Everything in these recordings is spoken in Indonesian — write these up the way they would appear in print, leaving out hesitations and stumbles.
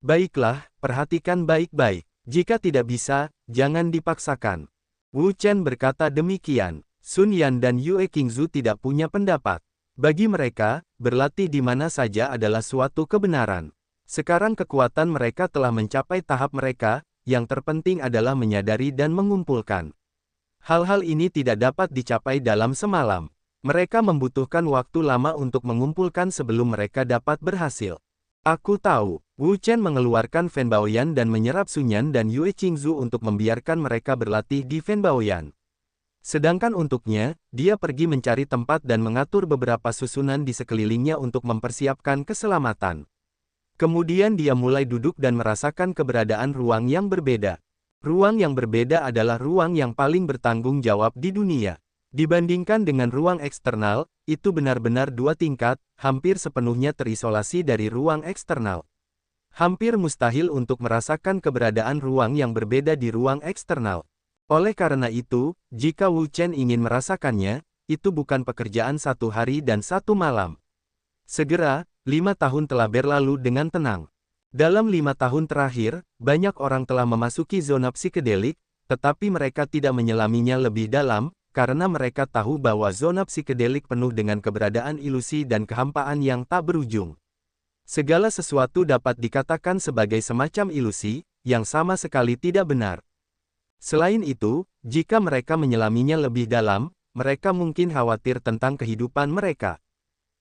Baiklah, perhatikan baik-baik. Jika tidak bisa, jangan dipaksakan. Wu Chen berkata demikian. Sun Yan dan Yue Qingzu tidak punya pendapat. Bagi mereka, berlatih di mana saja adalah suatu kebenaran. Sekarang kekuatan mereka telah mencapai tahap mereka, yang terpenting adalah menyadari dan mengumpulkan. Hal-hal ini tidak dapat dicapai dalam semalam. Mereka membutuhkan waktu lama untuk mengumpulkan sebelum mereka dapat berhasil. Aku tahu. Wu Chen mengeluarkan Fen Baoyan dan menyerap Sun Yan dan Yue Qingzu untuk membiarkan mereka berlatih di Fen Baoyan. Sedangkan untuknya, dia pergi mencari tempat dan mengatur beberapa susunan di sekelilingnya untuk mempersiapkan keselamatan. Kemudian dia mulai duduk dan merasakan keberadaan ruang yang berbeda. Ruang yang berbeda adalah ruang yang paling bertanggung jawab di dunia. Dibandingkan dengan ruang eksternal, itu benar-benar dua tingkat, hampir sepenuhnya terisolasi dari ruang eksternal. Hampir mustahil untuk merasakan keberadaan ruang yang berbeda di ruang eksternal. Oleh karena itu, jika Wu Chen ingin merasakannya, itu bukan pekerjaan satu hari dan satu malam. Segera, 5 tahun telah berlalu dengan tenang. Dalam 5 tahun terakhir, banyak orang telah memasuki zona psikedelik, tetapi mereka tidak menyelaminya lebih dalam, karena mereka tahu bahwa zona psikedelik penuh dengan keberadaan ilusi dan kehampaan yang tak berujung. Segala sesuatu dapat dikatakan sebagai semacam ilusi, yang sama sekali tidak benar. Selain itu, jika mereka menyelaminya lebih dalam, mereka mungkin khawatir tentang kehidupan mereka.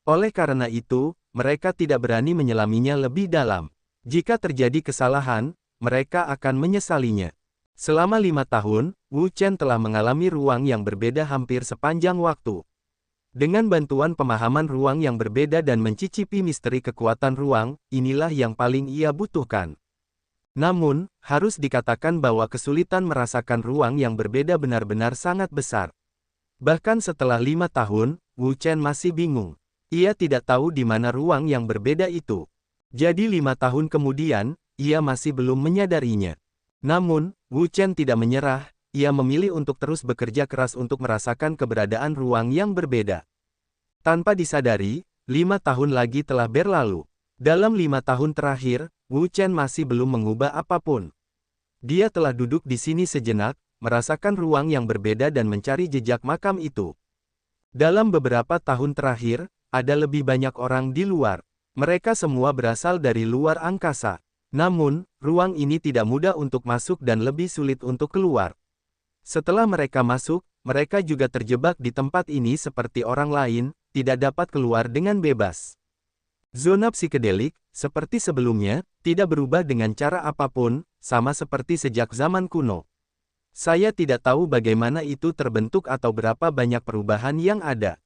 Oleh karena itu, mereka tidak berani menyelaminya lebih dalam. Jika terjadi kesalahan, mereka akan menyesalinya. Selama 5 tahun, Wu Chen telah mengalami ruang yang berbeda hampir sepanjang waktu. Dengan bantuan pemahaman ruang yang berbeda dan mencicipi misteri kekuatan ruang, inilah yang paling ia butuhkan. Namun, harus dikatakan bahwa kesulitan merasakan ruang yang berbeda benar-benar sangat besar. Bahkan setelah 5 tahun, Wu Chen masih bingung. Ia tidak tahu di mana ruang yang berbeda itu. Jadi 5 tahun kemudian, ia masih belum menyadarinya. Namun, Wu Chen tidak menyerah, ia memilih untuk terus bekerja keras untuk merasakan keberadaan ruang yang berbeda. Tanpa disadari, 5 tahun lagi telah berlalu. Dalam 5 tahun terakhir, Wu Chen masih belum mengubah apapun. Dia telah duduk di sini sejenak, merasakan ruang yang berbeda dan mencari jejak makam itu. Dalam beberapa tahun terakhir, ada lebih banyak orang di luar. Mereka semua berasal dari luar angkasa. Namun, ruang ini tidak mudah untuk masuk dan lebih sulit untuk keluar. Setelah mereka masuk, mereka juga terjebak di tempat ini seperti orang lain, tidak dapat keluar dengan bebas. Zona psikedelik, seperti sebelumnya, tidak berubah dengan cara apapun, sama seperti sejak zaman kuno. Saya tidak tahu bagaimana itu terbentuk atau berapa banyak perubahan yang ada.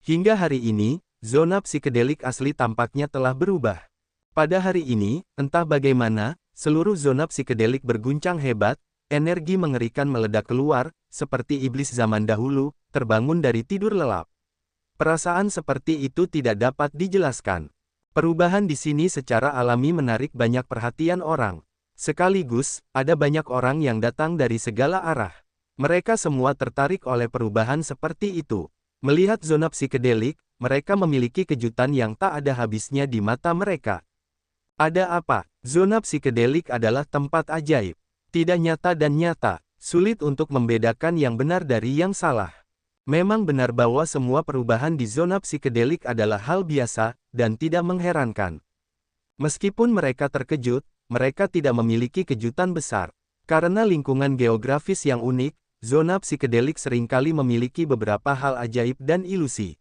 Hingga hari ini, zona psikedelik asli tampaknya telah berubah. Pada hari ini, entah bagaimana, seluruh zona psikedelik berguncang hebat, energi mengerikan meledak keluar, seperti iblis zaman dahulu, terbangun dari tidur lelap. Perasaan seperti itu tidak dapat dijelaskan. Perubahan di sini secara alami menarik banyak perhatian orang. Sekaligus, ada banyak orang yang datang dari segala arah. Mereka semua tertarik oleh perubahan seperti itu. Melihat zona psikedelik, mereka memiliki kejutan yang tak ada habisnya di mata mereka. Ada apa? Zona psikedelik adalah tempat ajaib. Tidak nyata dan nyata, sulit untuk membedakan yang benar dari yang salah. Memang benar bahwa semua perubahan di zona psikedelik adalah hal biasa, dan tidak mengherankan. Meskipun mereka terkejut, mereka tidak memiliki kejutan besar. Karena lingkungan geografis yang unik, zona psikedelik seringkali memiliki beberapa hal ajaib dan ilusi.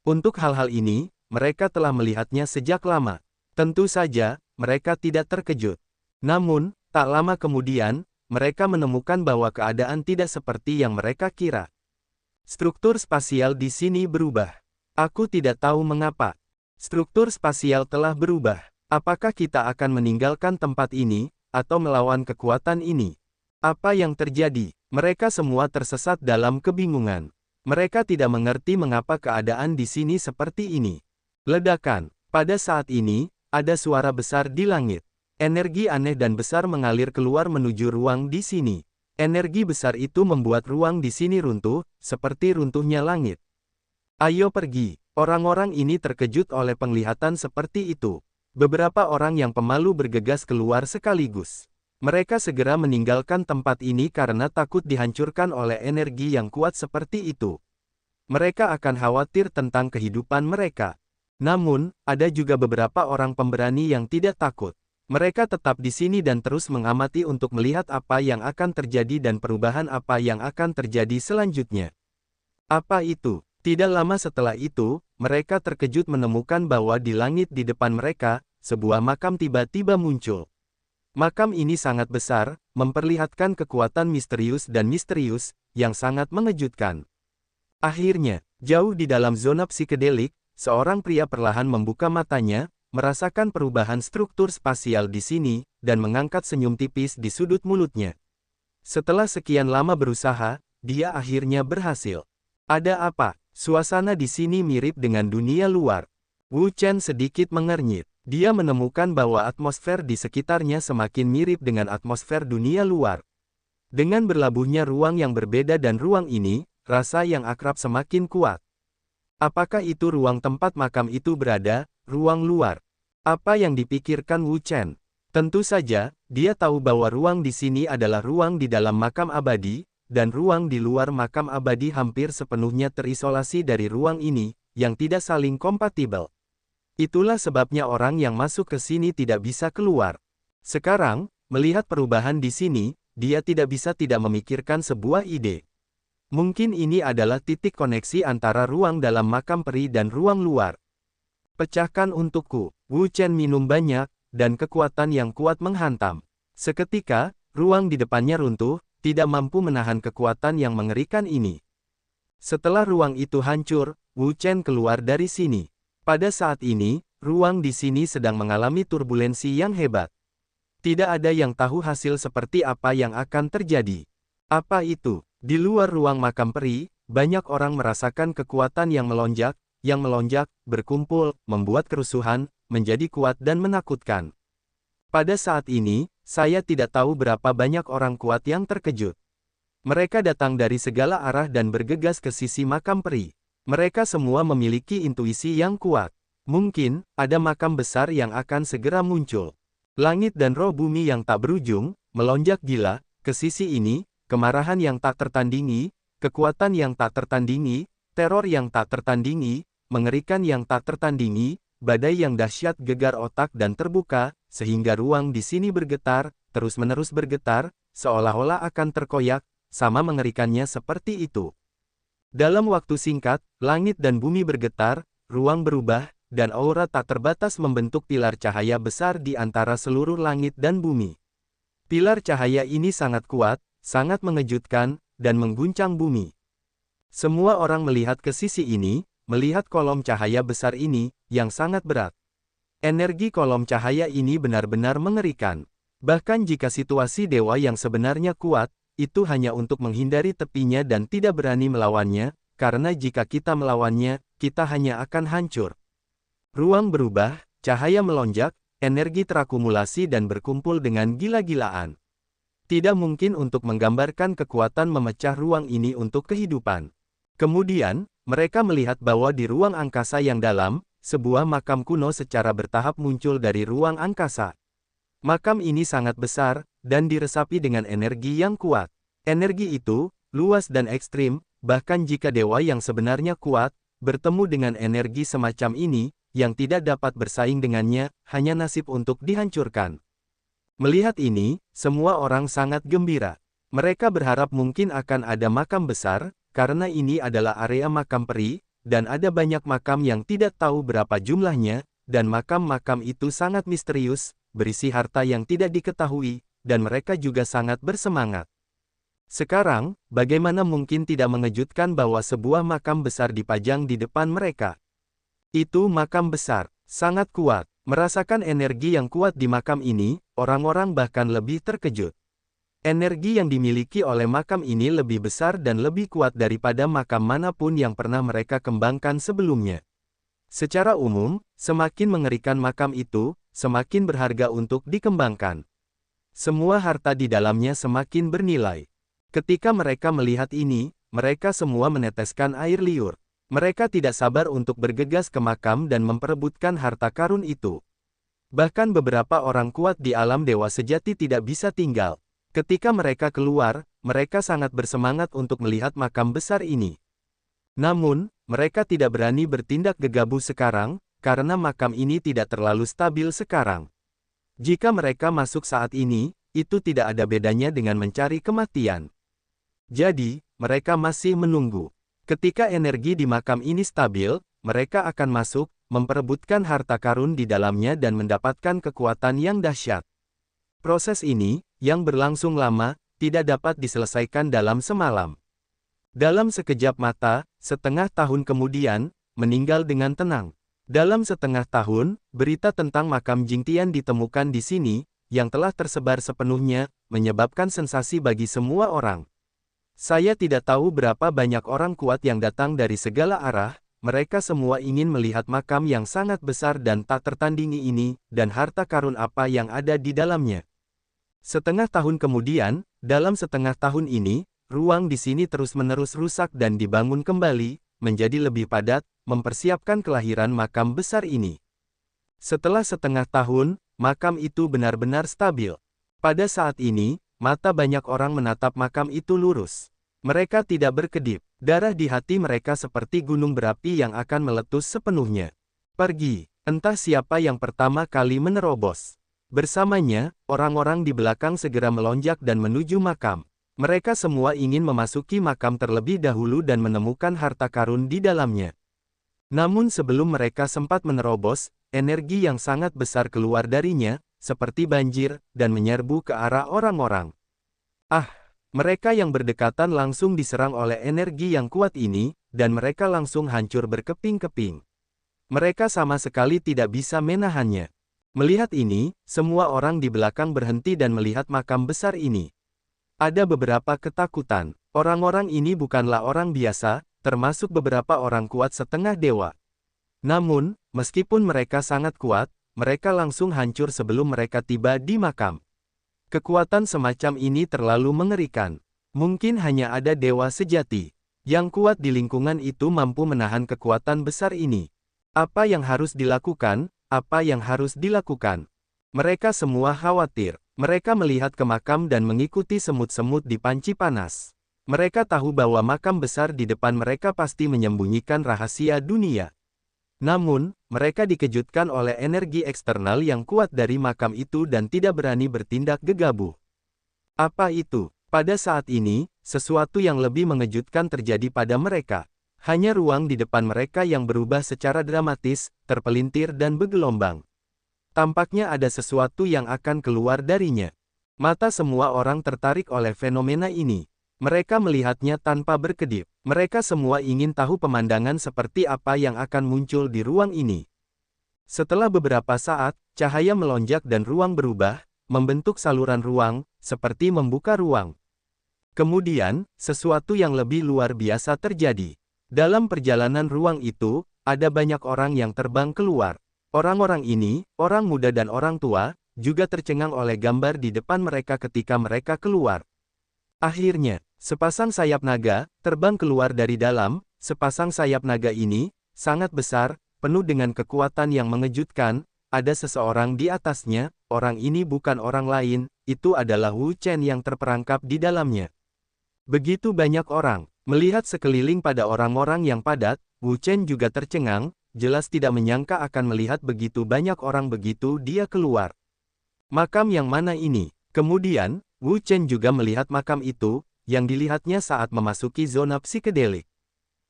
Untuk hal-hal ini, mereka telah melihatnya sejak lama. Tentu saja, mereka tidak terkejut. Namun, tak lama kemudian, mereka menemukan bahwa keadaan tidak seperti yang mereka kira. Struktur spasial di sini berubah. Aku tidak tahu mengapa. Struktur spasial telah berubah. Apakah kita akan meninggalkan tempat ini, atau melawan kekuatan ini? Apa yang terjadi? Mereka semua tersesat dalam kebingungan. Mereka tidak mengerti mengapa keadaan di sini seperti ini. Ledakan. Pada saat ini, ada suara besar di langit. Energi aneh dan besar mengalir keluar menuju ruang di sini. Energi besar itu membuat ruang di sini runtuh, seperti runtuhnya langit. Ayo pergi. Orang-orang ini terkejut oleh penglihatan seperti itu. Beberapa orang yang pemalu bergegas keluar sekaligus. Mereka segera meninggalkan tempat ini karena takut dihancurkan oleh energi yang kuat seperti itu. Mereka akan khawatir tentang kehidupan mereka. Namun, ada juga beberapa orang pemberani yang tidak takut. Mereka tetap di sini dan terus mengamati untuk melihat apa yang akan terjadi dan perubahan apa yang akan terjadi selanjutnya. Apa itu? Tidak lama setelah itu, mereka terkejut menemukan bahwa di langit di depan mereka, sebuah makam tiba-tiba muncul. Makam ini sangat besar, memperlihatkan kekuatan misterius, yang sangat mengejutkan. Akhirnya, jauh di dalam zona psikedelik, seorang pria perlahan membuka matanya, merasakan perubahan struktur spasial di sini, dan mengangkat senyum tipis di sudut mulutnya. Setelah sekian lama berusaha, dia akhirnya berhasil. Ada apa? Suasana di sini mirip dengan dunia luar. Wu Chen sedikit mengernyit. Dia menemukan bahwa atmosfer di sekitarnya semakin mirip dengan atmosfer dunia luar. Dengan berlabuhnya ruang yang berbeda dan ruang ini, rasa yang akrab semakin kuat. Apakah itu ruang tempat makam itu berada, ruang luar? Apa yang dipikirkan Wu Chen? Tentu saja, dia tahu bahwa ruang di sini adalah ruang di dalam makam abadi, dan ruang di luar makam abadi hampir sepenuhnya terisolasi dari ruang ini, yang tidak saling kompatibel. Itulah sebabnya orang yang masuk ke sini tidak bisa keluar. Sekarang, melihat perubahan di sini, dia tidak bisa tidak memikirkan sebuah ide. Mungkin ini adalah titik koneksi antara ruang dalam makam peri dan ruang luar. Pecahkan untukku. Wu Chen minum banyak, dan kekuatan yang kuat menghantam. Seketika, ruang di depannya runtuh, tidak mampu menahan kekuatan yang mengerikan ini. Setelah ruang itu hancur, Wu Chen keluar dari sini. Pada saat ini, ruang di sini sedang mengalami turbulensi yang hebat. Tidak ada yang tahu hasil seperti apa yang akan terjadi. Apa itu? Di luar ruang makam peri, banyak orang merasakan kekuatan yang melonjak, berkumpul, membuat kerusuhan, menjadi kuat dan menakutkan. Pada saat ini, saya tidak tahu berapa banyak orang kuat yang terkejut. Mereka datang dari segala arah dan bergegas ke sisi makam peri. Mereka semua memiliki intuisi yang kuat. Mungkin, ada makam besar yang akan segera muncul. Langit dan roh bumi yang tak berujung, melonjak gila, ke sisi ini, kemarahan yang tak tertandingi, kekuatan yang tak tertandingi, teror yang tak tertandingi, mengerikan yang tak tertandingi, badai yang dahsyat gegar otak dan terbuka, sehingga ruang di sini bergetar, terus-menerus bergetar, seolah-olah akan terkoyak, sama mengerikannya seperti itu. Dalam waktu singkat, langit dan bumi bergetar, ruang berubah, dan aura tak terbatas membentuk pilar cahaya besar di antara seluruh langit dan bumi. Pilar cahaya ini sangat kuat, sangat mengejutkan, dan mengguncang bumi. Semua orang melihat ke sisi ini, melihat kolom cahaya besar ini, yang sangat berat. Energi kolom cahaya ini benar-benar mengerikan. Bahkan jika situasi dewa yang sebenarnya kuat, itu hanya untuk menghindari tepinya dan tidak berani melawannya, karena jika kita melawannya, kita hanya akan hancur. Ruang berubah, cahaya melonjak, energi terakumulasi dan berkumpul dengan gila-gilaan. Tidak mungkin untuk menggambarkan kekuatan memecah ruang ini untuk kehidupan. Kemudian, mereka melihat bahwa di ruang angkasa yang dalam, sebuah makam kuno secara bertahap muncul dari ruang angkasa. Makam ini sangat besar, dan diresapi dengan energi yang kuat. Energi itu, luas dan ekstrim, bahkan jika dewa yang sebenarnya kuat, bertemu dengan energi semacam ini, yang tidak dapat bersaing dengannya, hanya nasib untuk dihancurkan. Melihat ini, semua orang sangat gembira. Mereka berharap mungkin akan ada makam besar, karena ini adalah area makam peri, dan ada banyak makam yang tidak tahu berapa jumlahnya, dan makam-makam itu sangat misterius, berisi harta yang tidak diketahui, dan mereka juga sangat bersemangat. Sekarang, bagaimana mungkin tidak mengejutkan bahwa sebuah makam besar dipajang di depan mereka? Itu makam besar, sangat kuat. Merasakan energi yang kuat di makam ini, orang-orang bahkan lebih terkejut. Energi yang dimiliki oleh makam ini lebih besar dan lebih kuat daripada makam manapun yang pernah mereka kembangkan sebelumnya. Secara umum, semakin mengerikan makam itu, semakin berharga untuk dikembangkan. Semua harta di dalamnya semakin bernilai. Ketika mereka melihat ini, mereka semua meneteskan air liur. Mereka tidak sabar untuk bergegas ke makam dan memperebutkan harta karun itu. Bahkan beberapa orang kuat di alam dewa sejati tidak bisa tinggal. Ketika mereka keluar, mereka sangat bersemangat untuk melihat makam besar ini. Namun, mereka tidak berani bertindak gegabah sekarang, karena makam ini tidak terlalu stabil sekarang. Jika mereka masuk saat ini, itu tidak ada bedanya dengan mencari kematian. Jadi, mereka masih menunggu. Ketika energi di makam ini stabil, mereka akan masuk, memperebutkan harta karun di dalamnya dan mendapatkan kekuatan yang dahsyat. Proses ini, yang berlangsung lama, tidak dapat diselesaikan dalam semalam. Dalam sekejap mata, setengah tahun kemudian, meninggal dengan tenang. Dalam setengah tahun, berita tentang makam Jingtian ditemukan di sini, yang telah tersebar sepenuhnya, menyebabkan sensasi bagi semua orang. Saya tidak tahu berapa banyak orang kuat yang datang dari segala arah, mereka semua ingin melihat makam yang sangat besar dan tak tertandingi ini, dan harta karun apa yang ada di dalamnya. Setengah tahun kemudian, dalam setengah tahun ini, ruang di sini terus-menerus rusak dan dibangun kembali, menjadi lebih padat, mempersiapkan kelahiran makam besar ini. Setelah setengah tahun, makam itu benar-benar stabil. Pada saat ini, mata banyak orang menatap makam itu lurus. Mereka tidak berkedip. Darah di hati mereka seperti gunung berapi yang akan meletus sepenuhnya. Pergi. Entah siapa yang pertama kali menerobos. Bersamanya, orang-orang di belakang segera melonjak dan menuju makam. Mereka semua ingin memasuki makam terlebih dahulu dan menemukan harta karun di dalamnya. Namun sebelum mereka sempat menerobos, energi yang sangat besar keluar darinya, seperti banjir, dan menyerbu ke arah orang-orang. Mereka yang berdekatan langsung diserang oleh energi yang kuat ini, dan mereka langsung hancur berkeping-keping. Mereka sama sekali tidak bisa menahannya. Melihat ini, semua orang di belakang berhenti dan melihat makam besar ini. Ada beberapa ketakutan. Orang-orang ini bukanlah orang biasa, termasuk beberapa orang kuat setengah dewa. Namun, meskipun mereka sangat kuat, mereka langsung hancur sebelum mereka tiba di makam. Kekuatan semacam ini terlalu mengerikan. Mungkin hanya ada dewa sejati yang kuat di lingkungan itu mampu menahan kekuatan besar ini. Apa yang harus dilakukan? Apa yang harus dilakukan? Mereka semua khawatir. Mereka melihat ke makam dan mengikuti semut-semut di panci panas. Mereka tahu bahwa makam besar di depan mereka pasti menyembunyikan rahasia dunia. Namun, mereka dikejutkan oleh energi eksternal yang kuat dari makam itu dan tidak berani bertindak gegabah. Apa itu? Pada saat ini, sesuatu yang lebih mengejutkan terjadi pada mereka. Hanya ruang di depan mereka yang berubah secara dramatis, terpelintir dan bergelombang. Tampaknya ada sesuatu yang akan keluar darinya. Mata semua orang tertarik oleh fenomena ini. Mereka melihatnya tanpa berkedip. Mereka semua ingin tahu pemandangan seperti apa yang akan muncul di ruang ini. Setelah beberapa saat, cahaya melonjak dan ruang berubah, membentuk saluran ruang, seperti membuka ruang. Kemudian, sesuatu yang lebih luar biasa terjadi. Dalam perjalanan ruang itu, ada banyak orang yang terbang keluar. Orang-orang ini, orang muda dan orang tua, juga tercengang oleh gambar di depan mereka ketika mereka keluar. Akhirnya, sepasang sayap naga terbang keluar dari dalam. Sepasang sayap naga ini sangat besar, penuh dengan kekuatan yang mengejutkan. Ada seseorang di atasnya. Orang ini bukan orang lain, itu adalah Wu Chen yang terperangkap di dalamnya. Begitu banyak orang melihat sekeliling pada orang-orang yang padat. Wu Chen juga tercengang, jelas tidak menyangka akan melihat begitu banyak orang begitu dia keluar. Makam yang mana ini? Kemudian, Wu Chen juga melihat makam itu, yang dilihatnya saat memasuki zona psikedelik.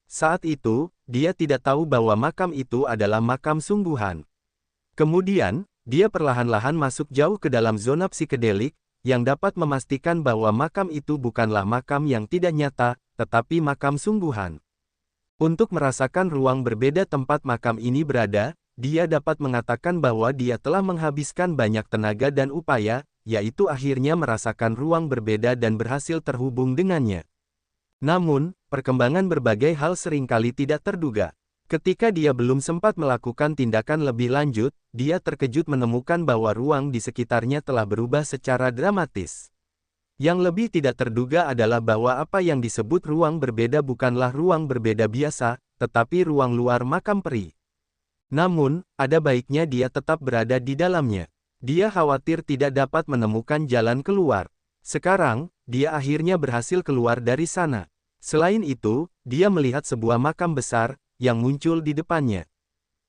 Saat itu, dia tidak tahu bahwa makam itu adalah makam sungguhan. Kemudian, dia perlahan-lahan masuk jauh ke dalam zona psikedelik, yang dapat memastikan bahwa makam itu bukanlah makam yang tidak nyata, tetapi makam sungguhan. Untuk merasakan ruang berbeda tempat makam ini berada, dia dapat mengatakan bahwa dia telah menghabiskan banyak tenaga dan upaya, yaitu akhirnya merasakan ruang berbeda dan berhasil terhubung dengannya. Namun, perkembangan berbagai hal seringkali tidak terduga. Ketika dia belum sempat melakukan tindakan lebih lanjut, dia terkejut menemukan bahwa ruang di sekitarnya telah berubah secara dramatis. Yang lebih tidak terduga adalah bahwa apa yang disebut ruang berbeda bukanlah ruang berbeda biasa, tetapi ruang luar makam peri. Namun, ada baiknya dia tetap berada di dalamnya. Dia khawatir tidak dapat menemukan jalan keluar. Sekarang, dia akhirnya berhasil keluar dari sana. Selain itu, dia melihat sebuah makam besar yang muncul di depannya.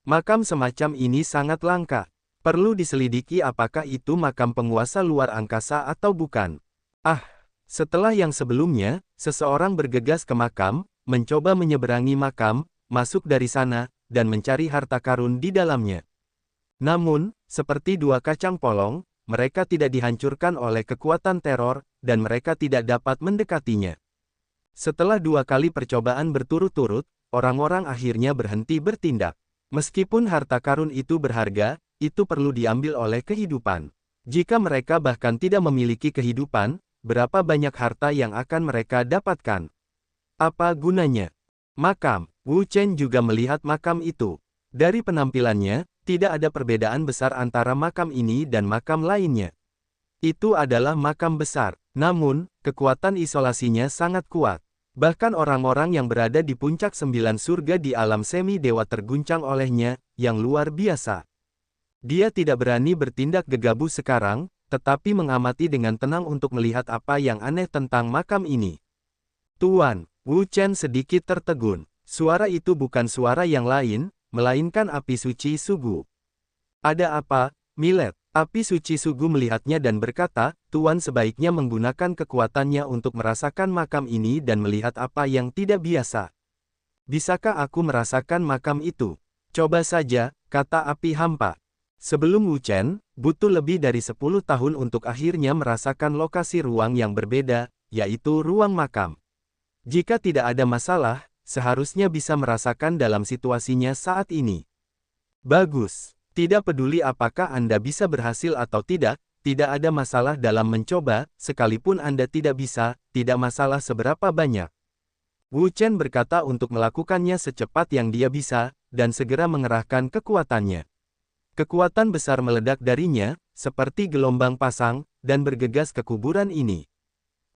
Makam semacam ini sangat langka. Perlu diselidiki apakah itu makam penguasa luar angkasa atau bukan. Ah, setelah yang sebelumnya, seseorang bergegas ke makam, mencoba menyeberangi makam, masuk dari sana, dan mencari harta karun di dalamnya. Namun, seperti dua kacang polong, mereka tidak dihancurkan oleh kekuatan teror, dan mereka tidak dapat mendekatinya. Setelah 2 kali percobaan berturut-turut, orang-orang akhirnya berhenti bertindak. Meskipun harta karun itu berharga, itu perlu diambil oleh kehidupan. Jika mereka bahkan tidak memiliki kehidupan, berapa banyak harta yang akan mereka dapatkan? Apa gunanya? Makam. Wu Chen juga melihat makam itu. Dari penampilannya, tidak ada perbedaan besar antara makam ini dan makam lainnya. Itu adalah makam besar, namun, kekuatan isolasinya sangat kuat. Bahkan orang-orang yang berada di puncak 9 surga di alam semi-dewa terguncang olehnya, yang luar biasa. Dia tidak berani bertindak gegabah sekarang, tetapi mengamati dengan tenang untuk melihat apa yang aneh tentang makam ini. Tuan, Wu Chen sedikit tertegun. Suara itu bukan suara yang lain, melainkan api suci Sugu. Ada apa, Millet? Api suci Sugu melihatnya dan berkata, Tuan sebaiknya menggunakan kekuatannya untuk merasakan makam ini dan melihat apa yang tidak biasa. Bisakah aku merasakan makam itu? Coba saja, kata api hampa. Sebelum Wu Chen, butuh lebih dari 10 tahun untuk akhirnya merasakan lokasi ruang yang berbeda, yaitu ruang makam. Jika tidak ada masalah, seharusnya bisa merasakan dalam situasinya saat ini. Bagus. Tidak peduli apakah Anda bisa berhasil atau tidak ada masalah dalam mencoba, sekalipun Anda tidak bisa, tidak masalah seberapa banyak. Wu Chen berkata untuk melakukannya secepat yang dia bisa, dan segera mengerahkan kekuatannya. Kekuatan besar meledak darinya, seperti gelombang pasang, dan bergegas ke kuburan ini.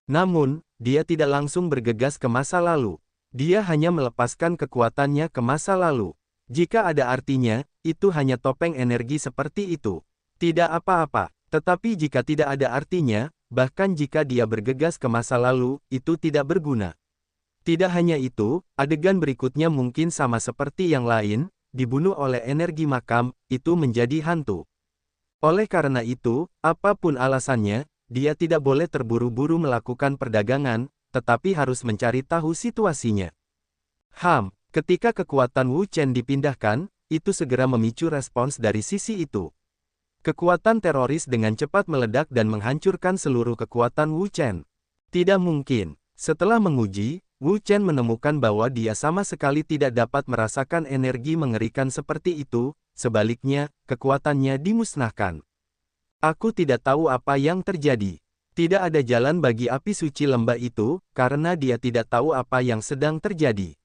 Namun, dia tidak langsung bergegas ke masa lalu. Dia hanya melepaskan kekuatannya ke masa lalu. Jika ada artinya, itu hanya topeng energi seperti itu. Tidak apa-apa. Tetapi jika tidak ada artinya, bahkan jika dia bergegas ke masa lalu, itu tidak berguna. Tidak hanya itu, adegan berikutnya mungkin sama seperti yang lain, dibunuh oleh energi makam, itu menjadi hantu. Oleh karena itu, apapun alasannya, dia tidak boleh terburu-buru melakukan perdagangan, tetapi harus mencari tahu situasinya. Ketika kekuatan Wu Chen dipindahkan, itu segera memicu respons dari sisi itu. Kekuatan teroris dengan cepat meledak dan menghancurkan seluruh kekuatan Wu Chen. Tidak mungkin. Setelah menguji, Wu Chen menemukan bahwa dia sama sekali tidak dapat merasakan energi mengerikan seperti itu, sebaliknya, kekuatannya dimusnahkan. Aku tidak tahu apa yang terjadi. Tidak ada jalan bagi api suci lembah itu, karena dia tidak tahu apa yang sedang terjadi.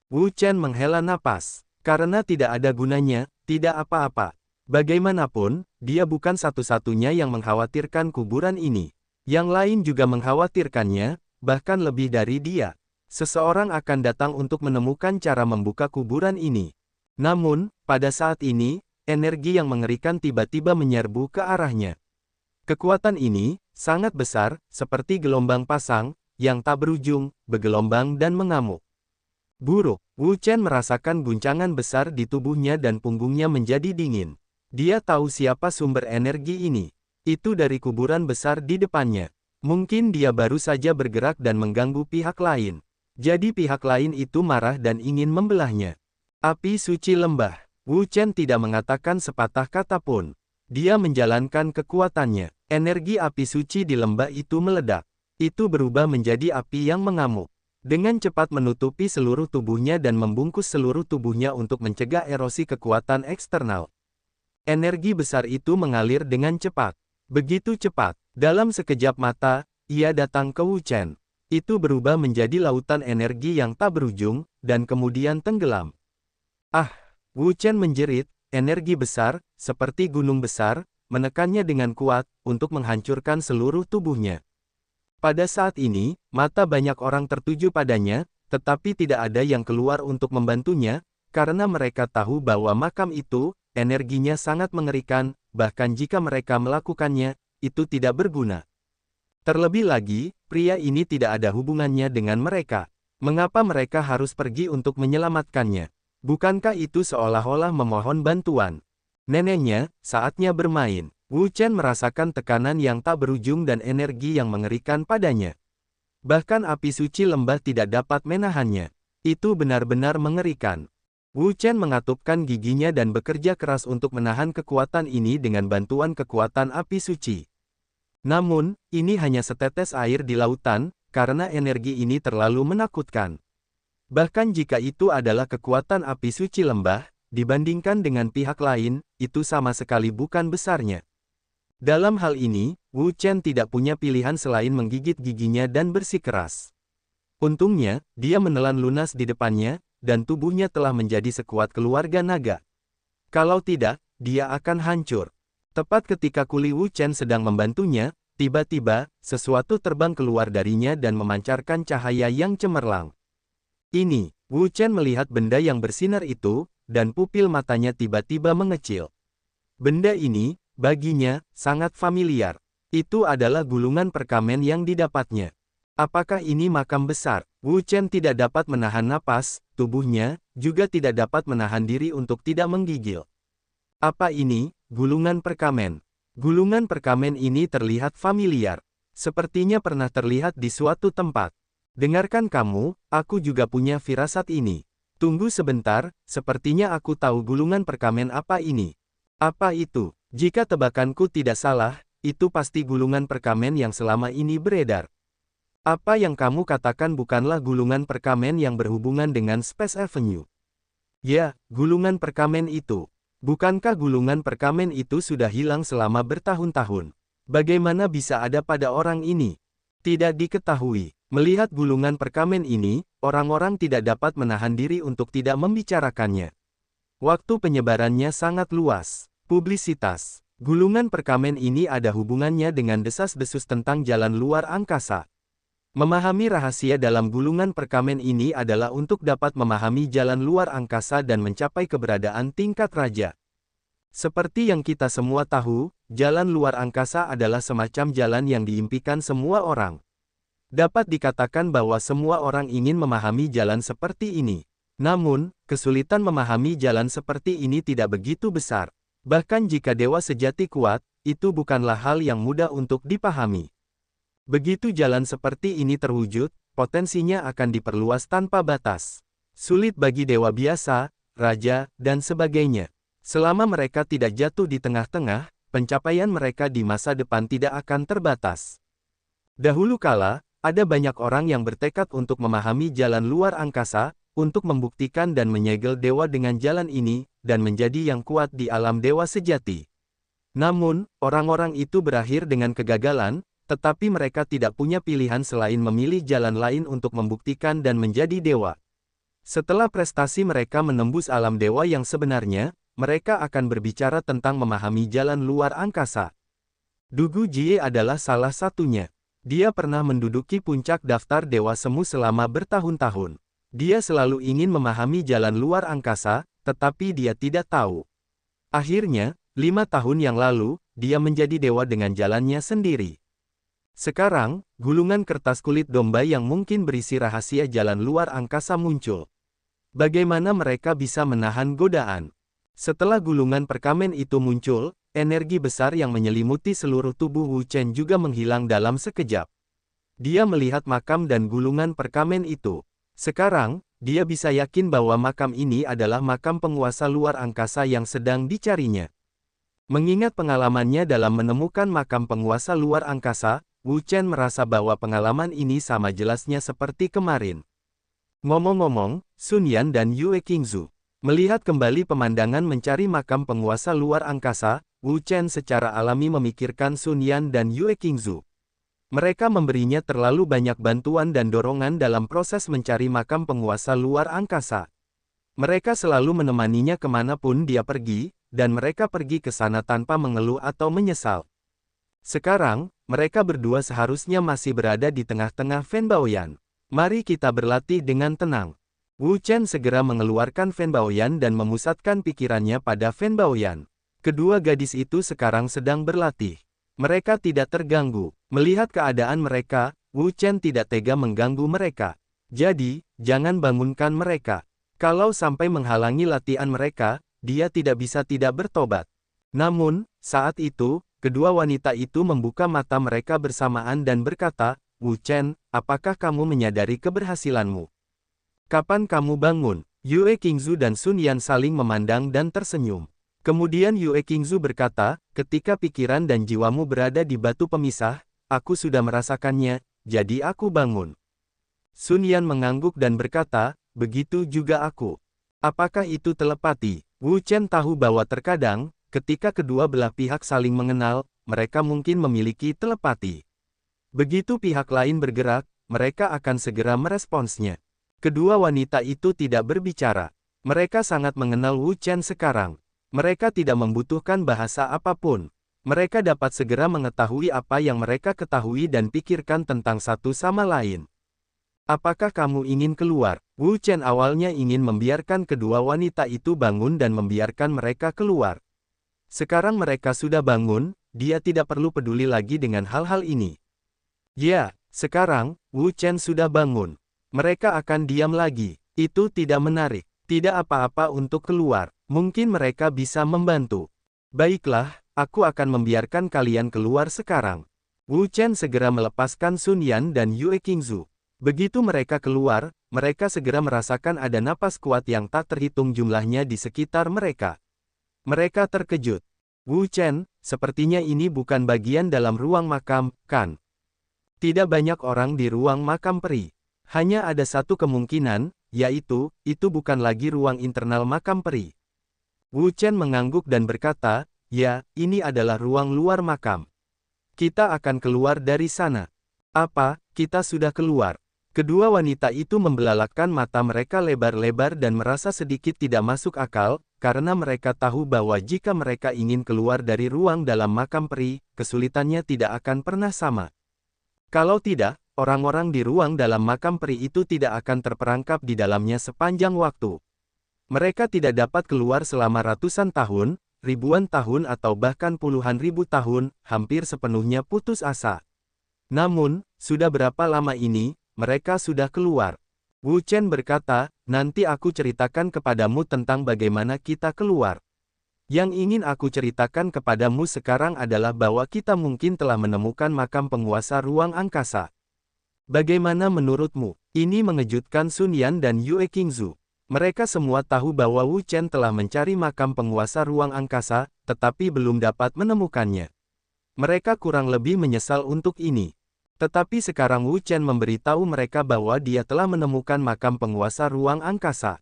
Wu Chen menghela napas. Karena tidak ada gunanya, tidak apa-apa. Bagaimanapun, dia bukan satu-satunya yang mengkhawatirkan kuburan ini. Yang lain juga mengkhawatirkannya, bahkan lebih dari dia. Seseorang akan datang untuk menemukan cara membuka kuburan ini. Namun, pada saat ini, energi yang mengerikan tiba-tiba menyerbu ke arahnya. Kekuatan ini sangat besar, seperti gelombang pasang, yang tak berujung, bergelombang dan mengamuk. Buruk, Wu Chen merasakan guncangan besar di tubuhnya dan punggungnya menjadi dingin. Dia tahu siapa sumber energi ini. Itu dari kuburan besar di depannya. Mungkin dia baru saja bergerak dan mengganggu pihak lain. Jadi pihak lain itu marah dan ingin membelahnya. Api suci lembah. Wu Chen tidak mengatakan sepatah kata pun. Dia menjalankan kekuatannya. Energi api suci di lembah itu meledak. Itu berubah menjadi api yang mengamuk. Dengan cepat menutupi seluruh tubuhnya dan membungkus seluruh tubuhnya untuk mencegah erosi kekuatan eksternal. Energi besar itu mengalir dengan cepat. Begitu cepat, dalam sekejap mata, ia datang ke Wu Chen. Itu berubah menjadi lautan energi yang tak berujung, dan kemudian tenggelam. Wu Chen menjerit, energi besar, seperti gunung besar, menekannya dengan kuat, untuk menghancurkan seluruh tubuhnya. Pada saat ini, mata banyak orang tertuju padanya, tetapi tidak ada yang keluar untuk membantunya, karena mereka tahu bahwa makam itu, energinya sangat mengerikan, bahkan jika mereka melakukannya, itu tidak berguna. Terlebih lagi, pria ini tidak ada hubungannya dengan mereka. Mengapa mereka harus pergi untuk menyelamatkannya? Bukankah itu seolah-olah memohon bantuan? Neneknya, saatnya bermain. Wu Chen merasakan tekanan yang tak berujung dan energi yang mengerikan padanya. Bahkan api suci lembah tidak dapat menahannya. Itu benar-benar mengerikan. Wu Chen mengatupkan giginya dan bekerja keras untuk menahan kekuatan ini dengan bantuan kekuatan api suci. Namun, ini hanya setetes air di lautan, karena energi ini terlalu menakutkan. Bahkan jika itu adalah kekuatan api suci lembah, dibandingkan dengan pihak lain, itu sama sekali bukan besarnya. Dalam hal ini, Wu Chen tidak punya pilihan selain menggigit giginya dan bersikeras. Untungnya, dia menelan lunas di depannya, dan tubuhnya telah menjadi sekuat keluarga naga. Kalau tidak, dia akan hancur. Tepat ketika kuli Wu Chen sedang membantunya, tiba-tiba, sesuatu terbang keluar darinya dan memancarkan cahaya yang cemerlang. Ini, Wu Chen melihat benda yang bersinar itu, dan pupil matanya tiba-tiba mengecil. Benda ini, baginya, sangat familiar. Itu adalah gulungan perkamen yang didapatnya. Apakah ini makam besar? Wu Chen tidak dapat menahan napas, tubuhnya, juga tidak dapat menahan diri untuk tidak menggigil. Apa ini? Gulungan perkamen. Gulungan perkamen ini terlihat familiar. Sepertinya pernah terlihat di suatu tempat. Dengarkan kamu, aku juga punya firasat ini. Tunggu sebentar, sepertinya aku tahu gulungan perkamen apa ini. Apa itu? Jika tebakanku tidak salah, itu pasti gulungan perkamen yang selama ini beredar. Apa yang kamu katakan bukanlah gulungan perkamen yang berhubungan dengan Space Avenue. Ya, gulungan perkamen itu. Bukankah gulungan perkamen itu sudah hilang selama bertahun-tahun? Bagaimana bisa ada pada orang ini? Tidak diketahui. Melihat gulungan perkamen ini, orang-orang tidak dapat menahan diri untuk tidak membicarakannya. Waktu penyebarannya sangat luas. Publisitas. Gulungan perkamen ini ada hubungannya dengan desas-desus tentang jalan luar angkasa. Memahami rahasia dalam gulungan perkamen ini adalah untuk dapat memahami jalan luar angkasa dan mencapai keberadaan tingkat raja. Seperti yang kita semua tahu, jalan luar angkasa adalah semacam jalan yang diimpikan semua orang. Dapat dikatakan bahwa semua orang ingin memahami jalan seperti ini. Namun, kesulitan memahami jalan seperti ini tidak begitu besar. Bahkan jika dewa sejati kuat, itu bukanlah hal yang mudah untuk dipahami. Begitu jalan seperti ini terwujud, potensinya akan diperluas tanpa batas. Sulit bagi dewa biasa, raja, dan sebagainya. Selama mereka tidak jatuh di tengah-tengah, pencapaian mereka di masa depan tidak akan terbatas. Dahulu kala, ada banyak orang yang bertekad untuk memahami jalan luar angkasa, untuk membuktikan dan menyegel dewa dengan jalan ini, dan menjadi yang kuat di alam dewa sejati. Namun, orang-orang itu berakhir dengan kegagalan, tetapi mereka tidak punya pilihan selain memilih jalan lain untuk membuktikan dan menjadi dewa. Setelah prestasi mereka menembus alam dewa yang sebenarnya, mereka akan berbicara tentang memahami jalan luar angkasa. Du Gujie adalah salah satunya. Dia pernah menduduki puncak daftar dewa semu selama bertahun-tahun. Dia selalu ingin memahami jalan luar angkasa, tetapi dia tidak tahu. Akhirnya, 5 tahun yang lalu, dia menjadi dewa dengan jalannya sendiri. Sekarang, gulungan kertas kulit domba yang mungkin berisi rahasia jalan luar angkasa muncul. Bagaimana mereka bisa menahan godaan? Setelah gulungan perkamen itu muncul, energi besar yang menyelimuti seluruh tubuh Wu Chen juga menghilang dalam sekejap. Dia melihat makam dan gulungan perkamen itu. Sekarang, dia bisa yakin bahwa makam ini adalah makam penguasa luar angkasa yang sedang dicarinya. Mengingat pengalamannya dalam menemukan makam penguasa luar angkasa, Wu Chen merasa bahwa pengalaman ini sama jelasnya seperti kemarin. Ngomong-ngomong, Sun Yan dan Yue Qingzu melihat kembali pemandangan mencari makam penguasa luar angkasa, Wu Chen secara alami memikirkan Sun Yan dan Yue Qingzu. Mereka memberinya terlalu banyak bantuan dan dorongan dalam proses mencari makam penguasa luar angkasa. Mereka selalu menemaninya kemanapun dia pergi, dan mereka pergi ke sana tanpa mengeluh atau menyesal. Sekarang, mereka berdua seharusnya masih berada di tengah-tengah Fen Baoyan. Mari kita berlatih dengan tenang. Wu Chen segera mengeluarkan Fan Baoyan dan memusatkan pikirannya pada Fan Baoyan. Kedua gadis itu sekarang sedang berlatih. Mereka tidak terganggu. Melihat keadaan mereka, Wu Chen tidak tega mengganggu mereka. Jadi, jangan bangunkan mereka. Kalau sampai menghalangi latihan mereka, dia tidak bisa tidak bertobat. Namun, saat itu, kedua wanita itu membuka mata mereka bersamaan dan berkata, Wu Chen, apakah kamu menyadari keberhasilanmu? Kapan kamu bangun? Yue Qingzu dan Sun Yan saling memandang dan tersenyum. Kemudian Yue Qingzu berkata, ketika pikiran dan jiwamu berada di batu pemisah, aku sudah merasakannya, jadi aku bangun. Sun Yan mengangguk dan berkata, begitu juga aku. Apakah itu telepati? Wu Chen tahu bahwa terkadang, ketika kedua belah pihak saling mengenal, mereka mungkin memiliki telepati. Begitu pihak lain bergerak, mereka akan segera meresponsnya. Kedua wanita itu tidak berbicara. Mereka sangat mengenal Wu Chen sekarang. Mereka tidak membutuhkan bahasa apapun. Mereka dapat segera mengetahui apa yang mereka ketahui dan pikirkan tentang satu sama lain. Apakah kamu ingin keluar? Wu Chen awalnya ingin membiarkan kedua wanita itu bangun dan membiarkan mereka keluar. Sekarang mereka sudah bangun, dia tidak perlu peduli lagi dengan hal-hal ini. Ya, sekarang, Wu Chen sudah bangun. Mereka akan diam lagi. Itu tidak menarik. Tidak apa-apa untuk keluar. Mungkin mereka bisa membantu. Baiklah, aku akan membiarkan kalian keluar sekarang. Wu Chen segera melepaskan Sun Yan dan Yue Qingzu. Begitu mereka keluar, mereka segera merasakan ada napas kuat yang tak terhitung jumlahnya di sekitar mereka. Mereka terkejut. Wu Chen, sepertinya ini bukan bagian dalam ruang makam, kan? Tidak banyak orang di ruang makam peri. Hanya ada satu kemungkinan, yaitu, itu bukan lagi ruang internal makam peri. Wu Chen mengangguk dan berkata, ya, ini adalah ruang luar makam. Kita akan keluar dari sana. Apa, kita sudah keluar? Kedua wanita itu membelalakkan mata mereka lebar-lebar dan merasa sedikit tidak masuk akal, karena mereka tahu bahwa jika mereka ingin keluar dari ruang dalam makam peri, kesulitannya tidak akan pernah sama. Kalau tidak, orang-orang di ruang dalam makam peri itu tidak akan terperangkap di dalamnya sepanjang waktu. Mereka tidak dapat keluar selama ratusan tahun, ribuan tahun atau bahkan puluhan ribu tahun, hampir sepenuhnya putus asa. Namun, sudah berapa lama ini, mereka sudah keluar. Wu Chen berkata, nanti aku ceritakan kepadamu tentang bagaimana kita keluar. Yang ingin aku ceritakan kepadamu sekarang adalah bahwa kita mungkin telah menemukan makam penguasa ruang angkasa. Bagaimana menurutmu? Ini mengejutkan Sun Yan dan Yue Qingzu. Mereka semua tahu bahwa Wu Chen telah mencari makam penguasa ruang angkasa, tetapi belum dapat menemukannya. Mereka kurang lebih menyesal untuk ini. Tetapi sekarang Wu Chen memberitahu mereka bahwa dia telah menemukan makam penguasa ruang angkasa.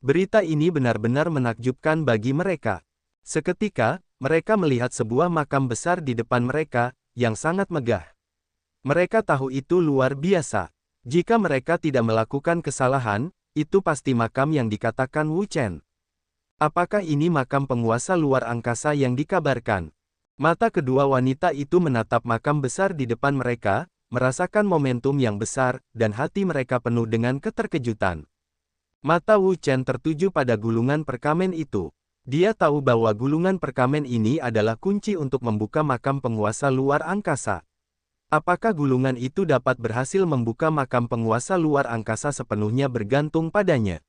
Berita ini benar-benar menakjubkan bagi mereka. Seketika, mereka melihat sebuah makam besar di depan mereka, yang sangat megah. Mereka tahu itu luar biasa. Jika mereka tidak melakukan kesalahan, itu pasti makam yang dikatakan Wu Chen. Apakah ini makam penguasa luar angkasa yang dikabarkan? Mata kedua wanita itu menatap makam besar di depan mereka, merasakan momentum yang besar, dan hati mereka penuh dengan keterkejutan. Mata Wu Chen tertuju pada gulungan perkamen itu. Dia tahu bahwa gulungan perkamen ini adalah kunci untuk membuka makam penguasa luar angkasa. Apakah gulungan itu dapat berhasil membuka makam penguasa luar angkasa sepenuhnya bergantung padanya.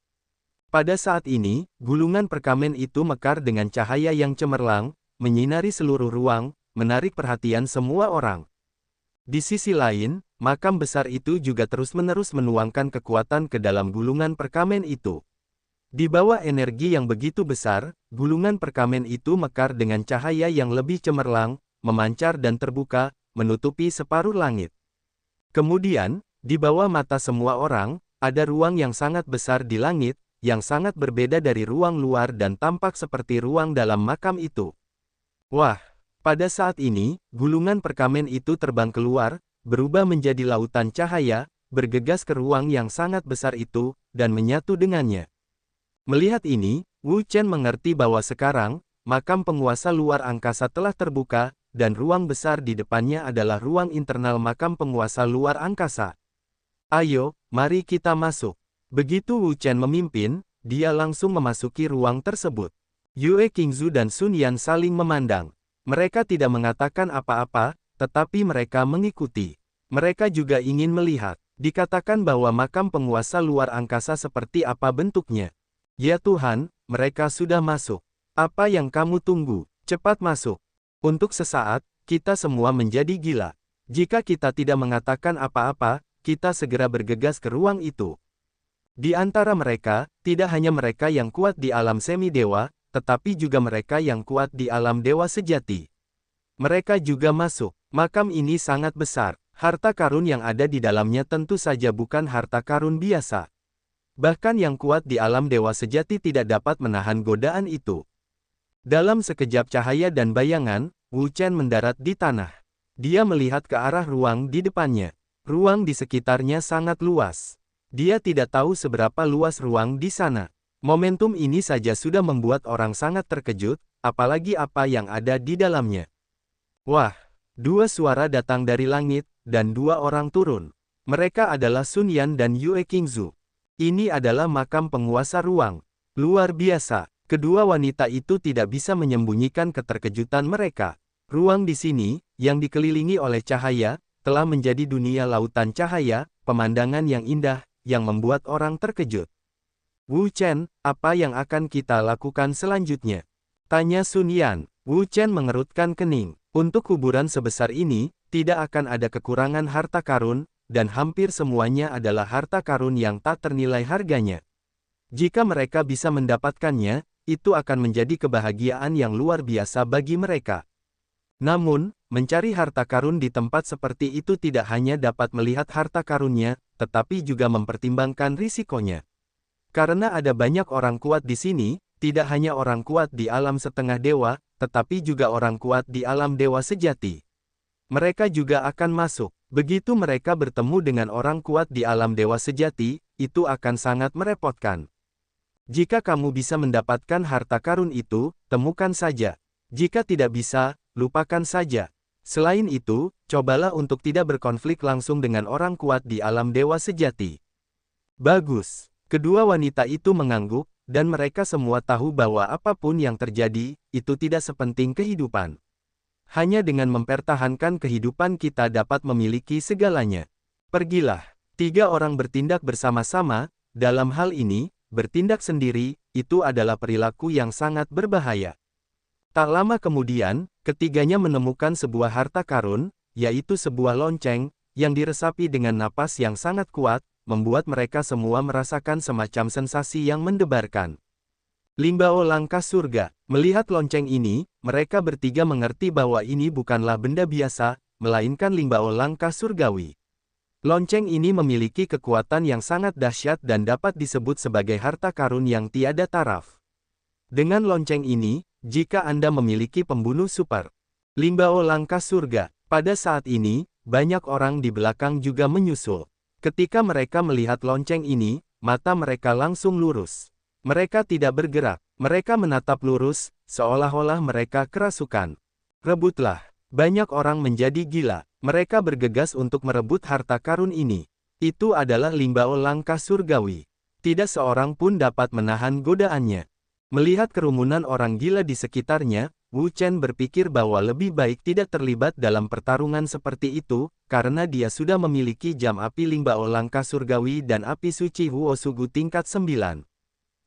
Pada saat ini, gulungan perkamen itu mekar dengan cahaya yang cemerlang, menyinari seluruh ruang, menarik perhatian semua orang. Di sisi lain, makam besar itu juga terus-menerus menuangkan kekuatan ke dalam gulungan perkamen itu. Di bawah energi yang begitu besar, gulungan perkamen itu mekar dengan cahaya yang lebih cemerlang, memancar dan terbuka, menutupi separuh langit. Kemudian, di bawah mata semua orang, ada ruang yang sangat besar di langit, yang sangat berbeda dari ruang luar dan tampak seperti ruang dalam makam itu. Wah, pada saat ini, gulungan perkamen itu terbang keluar, berubah menjadi lautan cahaya, bergegas ke ruang yang sangat besar itu, dan menyatu dengannya. Melihat ini, Wu Chen mengerti bahwa sekarang, makam penguasa luar angkasa telah terbuka, dan ruang besar di depannya adalah ruang internal makam penguasa luar angkasa. Ayo, mari kita masuk. Begitu Wu Chen memimpin, dia langsung memasuki ruang tersebut. Yue Qingzu dan Sun Yan saling memandang. Mereka tidak mengatakan apa-apa, tetapi mereka mengikuti. Mereka juga ingin melihat. Dikatakan bahwa makam penguasa luar angkasa seperti apa bentuknya. Ya Tuhan, mereka sudah masuk. Apa yang kamu tunggu? Cepat masuk. Untuk sesaat, kita semua menjadi gila. Jika kita tidak mengatakan apa-apa, kita segera bergegas ke ruang itu. Di antara mereka, tidak hanya mereka yang kuat di alam semi-dewa, tetapi juga mereka yang kuat di alam dewa sejati. Mereka juga masuk. Makam ini sangat besar. Harta karun yang ada di dalamnya tentu saja bukan harta karun biasa. Bahkan yang kuat di alam dewa sejati tidak dapat menahan godaan itu. Dalam sekejap cahaya dan bayangan, Wu Chen mendarat di tanah. Dia melihat ke arah ruang di depannya. Ruang di sekitarnya sangat luas. Dia tidak tahu seberapa luas ruang di sana. Momentum ini saja sudah membuat orang sangat terkejut, apalagi apa yang ada di dalamnya. Wah, dua suara datang dari langit, dan dua orang turun. Mereka adalah Sun Yan dan Yue Qingzu. Ini adalah makam penguasa ruang. Luar biasa, kedua wanita itu tidak bisa menyembunyikan keterkejutan mereka. Ruang di sini, yang dikelilingi oleh cahaya, telah menjadi dunia lautan cahaya, pemandangan yang indah, yang membuat orang terkejut. Wu Chen, apa yang akan kita lakukan selanjutnya? Tanya Sun Yan. Wu Chen mengerutkan kening. Untuk kuburan sebesar ini, tidak akan ada kekurangan harta karun, dan hampir semuanya adalah harta karun yang tak ternilai harganya. Jika mereka bisa mendapatkannya, itu akan menjadi kebahagiaan yang luar biasa bagi mereka. Namun, mencari harta karun di tempat seperti itu tidak hanya dapat melihat harta karunnya, tetapi juga mempertimbangkan risikonya. Karena ada banyak orang kuat di sini, tidak hanya orang kuat di alam setengah dewa, tetapi juga orang kuat di alam dewa sejati. Mereka juga akan masuk. Begitu mereka bertemu dengan orang kuat di alam dewa sejati, itu akan sangat merepotkan. Jika kamu bisa mendapatkan harta karun itu, temukan saja. Jika tidak bisa, lupakan saja. Selain itu, cobalah untuk tidak berkonflik langsung dengan orang kuat di alam dewa sejati. Bagus. Kedua wanita itu mengangguk, dan mereka semua tahu bahwa apapun yang terjadi, itu tidak sepenting kehidupan. Hanya dengan mempertahankan kehidupan kita dapat memiliki segalanya. Pergilah. Tiga orang bertindak bersama-sama, dalam hal ini, bertindak sendiri, itu adalah perilaku yang sangat berbahaya. Tak lama kemudian, ketiganya menemukan sebuah harta karun, yaitu sebuah lonceng, yang diresapi dengan napas yang sangat kuat, membuat mereka semua merasakan semacam sensasi yang mendebarkan. Limbao langkah surga. Melihat lonceng ini, mereka bertiga mengerti bahwa ini bukanlah benda biasa, melainkan limbao langkah surgawi. Lonceng ini memiliki kekuatan yang sangat dahsyat dan dapat disebut sebagai harta karun yang tiada taraf. Dengan lonceng ini, jika Anda memiliki pembunuh super, limbao langkah surga, pada saat ini, banyak orang di belakang juga menyusul. Ketika mereka melihat lonceng ini, mata mereka langsung lurus. Mereka tidak bergerak, mereka menatap lurus, seolah-olah mereka kerasukan. Rebutlah. Banyak orang menjadi gila, mereka bergegas untuk merebut harta karun ini. Itu adalah limbao langkah surgawi. Tidak seorang pun dapat menahan godaannya. Melihat kerumunan orang gila di sekitarnya, Wu Chen berpikir bahwa lebih baik tidak terlibat dalam pertarungan seperti itu, karena dia sudah memiliki jam api limbao langkah surgawi dan api suci Huosugu tingkat 9.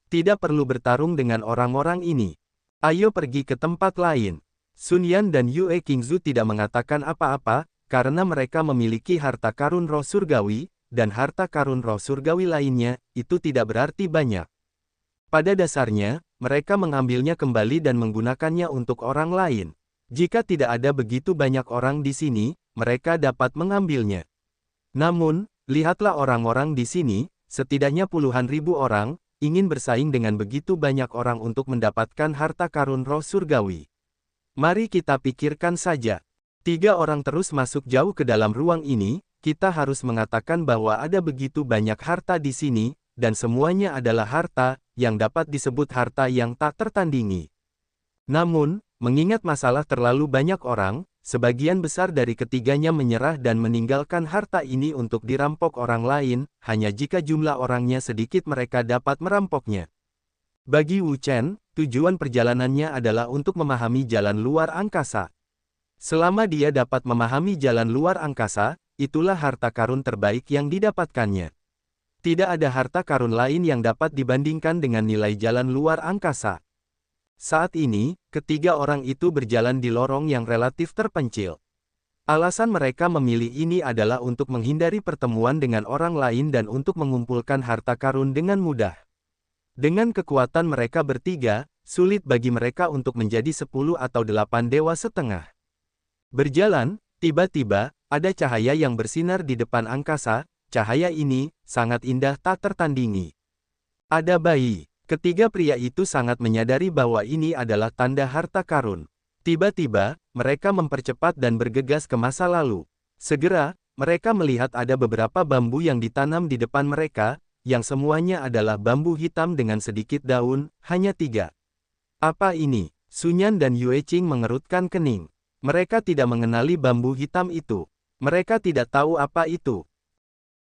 Tidak perlu bertarung dengan orang-orang ini. Ayo pergi ke tempat lain. Sun Yan dan Yue Qingzu tidak mengatakan apa-apa, karena mereka memiliki harta karun roh surgawi, dan harta karun roh surgawi lainnya, itu tidak berarti banyak. Pada dasarnya, mereka mengambilnya kembali dan menggunakannya untuk orang lain. Jika tidak ada begitu banyak orang di sini, mereka dapat mengambilnya. Namun, lihatlah orang-orang di sini, setidaknya puluhan ribu orang, ingin bersaing dengan begitu banyak orang untuk mendapatkan harta karun roh surgawi. Mari kita pikirkan saja. 3 orang terus masuk jauh ke dalam ruang ini, kita harus mengatakan bahwa ada begitu banyak harta di sini, dan semuanya adalah harta, yang dapat disebut harta yang tak tertandingi. Namun, mengingat masalah terlalu banyak orang, sebagian besar dari ketiganya menyerah dan meninggalkan harta ini untuk dirampok orang lain, hanya jika jumlah orangnya sedikit mereka dapat merampoknya. Bagi Wu Chen, tujuan perjalanannya adalah untuk memahami jalan luar angkasa. Selama dia dapat memahami jalan luar angkasa, itulah harta karun terbaik yang didapatkannya. Tidak ada harta karun lain yang dapat dibandingkan dengan nilai jalan luar angkasa. Saat ini, ketiga orang itu berjalan di lorong yang relatif terpencil. Alasan mereka memilih ini adalah untuk menghindari pertemuan dengan orang lain dan untuk mengumpulkan harta karun dengan mudah. Dengan kekuatan mereka bertiga, sulit bagi mereka untuk menjadi 10 atau 8 dewa setengah. Berjalan, tiba-tiba, ada cahaya yang bersinar di depan angkasa. Cahaya ini sangat indah tak tertandingi. Ada bayi. Ketiga pria itu sangat menyadari bahwa ini adalah tanda harta karun. Tiba-tiba, mereka mempercepat dan bergegas ke masa lalu. Segera, mereka melihat ada beberapa bambu yang ditanam di depan mereka, yang semuanya adalah bambu hitam dengan sedikit daun, hanya 3. Apa ini? Sun Yan dan Yue Qing mengerutkan kening. Mereka tidak mengenali bambu hitam itu. Mereka tidak tahu apa itu.